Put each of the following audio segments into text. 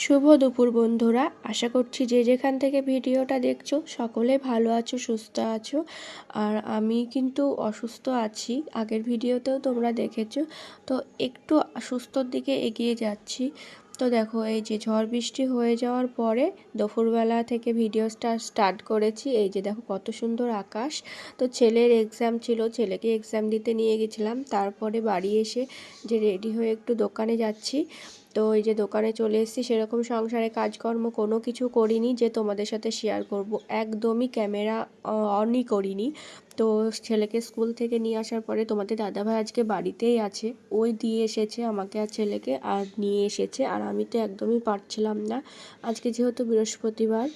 শুভ দুপুর বন্ধুরা, আশা করছি যে যেখান থেকে ভিডিওটা দেখছো সকলে ভালো আছো, সুস্থ আছো। আর আমি কিন্তু অসুস্থ আছি, আগের ভিডিওতেও তোমরা দেখেছো। তো একটু সুস্থর দিকে এগিয়ে যাচ্ছি। তো দেখো, এই যে ঝড় বৃষ্টি হয়ে যাওয়ার পরে দুপুরবেলা থেকে ভিডিওটা স্টার্ট করেছি। এই যে দেখো কত সুন্দর আকাশ। তো ছেলের এক্সাম ছিল, ছেলেকে এক্সাম দিতে নিয়ে গেছিলাম। তারপরে বাড়ি এসে যে রেডি হয়ে একটু দোকানে যাচ্ছি। তো এই যে দোকানে চলে এসেছি, সেরকম সংসারে কাজকর্ম কোনো কিছু করিনি যে তোমাদের সাথে শেয়ার করব, একদমই ক্যামেরা অনই করিনি। তো ছেলেকে স্কুল থেকে নিয়ে আসার পরে তোমাদের দাদাভাই আজকে বাড়িতেই আছে, ওই দিয়ে এসেছে আমাকে আর ছেলেকে আর নিয়ে এসেছে। আর আমি তো একদমই পারছিলাম না, আজকে যেহেতু বৃহস্পতিবার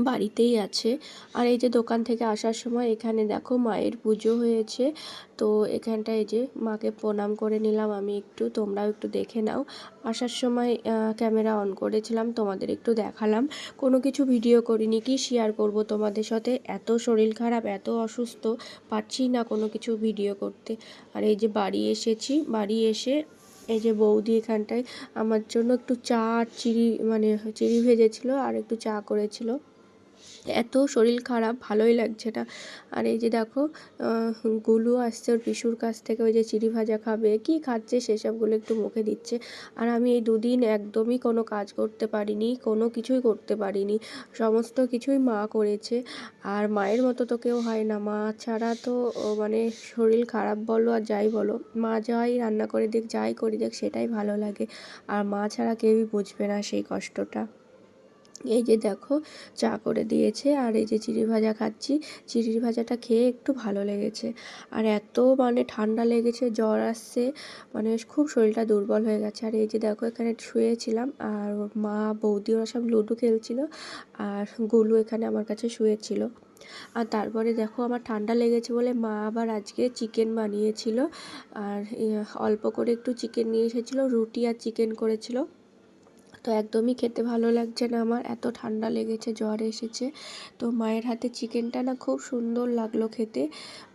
বাড়িতেই আছে। আর এই যে দোকান থেকে আসার সময় এখানে দেখো মায়ের পুজো হয়েছে। তো এখানটা এই যে মাকে প্রণাম করে নিলাম আমি একটু, তোমরাও একটু দেখে নাও। আসার সময় ক্যামেরা অন করেছিলাম, তোমাদের একটু দেখালাম। কোনো কিছু ভিডিও করিনি, কি শেয়ার করব তোমাদের সাথে, এত শরীর খারাপ, এত অসুস্থ, পারছি না কোনো কিছু ভিডিও করতে। আর এই যে বাড়ি এসেছি, বাড়ি এসে এই যে বৌদি এখানটায় আমার জন্য একটু চা আর চিড়ি ভেজেছিল আর একটু চা করেছিল। এত শরীর খারাপ, ভালোই লাগছে না। আর এই যে দেখো গুলু আসছে ওর পিসুর কাছ থেকে, ওই যে চিড়ি ভাজা খাবে কি খাচ্ছে সেসবগুলো একটু মুখে দিচ্ছে। আর আমি এই দুদিন একদমই কোনো কাজ করতে পারিনি, কোনো কিছুই করতে পারিনি, সমস্ত কিছুই মা করেছে। আর মায়ের মতো তো কেউ হয় না, মা ছাড়া তো মানে শরীর খারাপ বলো আর যাই বলো, মা যাই রান্না করে দিক, যাই করি দেখ, সেটাই ভালো লাগে। আর মা ছাড়া কেউই বুঝবে না সেই কষ্টটা। এই যে দেখো চা করে দিয়েছে আর এই যে চিড়ি ভাজা খাচ্ছি। চিড়ি ভাজাটা খেয়ে একটু ভালো লেগেছে। আর এত মানে ঠান্ডা লেগেছে, জ্বর আসছে, মানে খুব শরীরটা দুর্বল হয়ে গেছে। আর এই যে দেখো এখানে শুয়েছিলাম, আর মা বৌদি ওরা সব লুডো খেলছিল, আর গুলু এখানে আমার কাছে শুয়েছিল। আর তারপরে দেখো আমার ঠান্ডা লেগেছে বলে মা আবার আজকে চিকেন বানিয়েছিল। আর অল্প করে একটু চিকেন নিয়ে এসেছিলো, রুটি আর চিকেন করেছিল। তো একদমই খেতে ভালো লাগছে না আমার, এত ঠান্ডা লেগেছে, জ্বর এসেছে। তো মায়ের হাতে চিকেনটা না খুব সুন্দর লাগলো খেতে,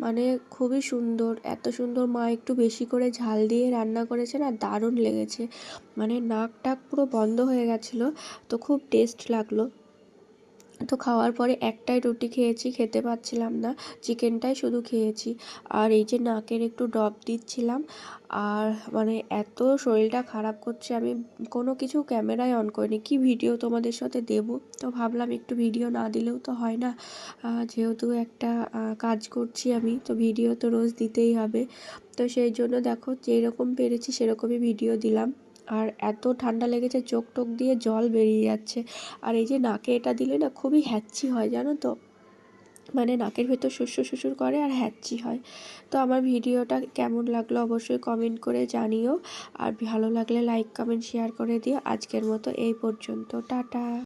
মানে খুবই সুন্দর, এত সুন্দর। মা একটু বেশি করে ঝাল দিয়ে রান্না করেছে না, দারুণ লেগেছে, মানে নাক টাক পুরো বন্ধ হয়ে গেছিলো। তো খুব টেস্ট লাগলো। তো খাওয়ার পরে একটাই রুটি খেয়েছি, খেতে পাচ্ছিলাম না, চিকেনটাই শুধু খেয়েছি। আর এই যে নাকের একটু ড্রপ দিচ্ছিলাম। আর মানে এত শরীরটা খারাপ করছে, আমি কোনো কিছু ক্যামেরায় অন করিনি, কি ভিডিও তোমাদের সাথে দেব। তো ভাবলাম একটু ভিডিও না দিলেও তো হয় না, যেহেতু একটা কাজ করছি আমি, তো ভিডিও তো রোজ দিতেই হবে। তো সেই জন্য দেখো যেরকম পেরেছি সেরকমই ভিডিও দিলাম। আর এত ঠান্ডা লেগেছে, চোখ টোক দিয়ে জল বেরিয়ে যাচ্ছে। আর এই যে নাকে এটা দিলে না খুবই হ্যাচ্ছি হয়, জানো তো, মানে নাকের ভেতর শুশুর শুশুর করে আর হ্যাচ্ছি হয়। তো আমার ভিডিওটা কেমন লাগলো অবশ্যই কমেন্ট করে জানিও। আর ভালো লাগলে লাইক কমেন্ট শেয়ার করে দিও। আজকের মতো এই পর্যন্ত, টাটা।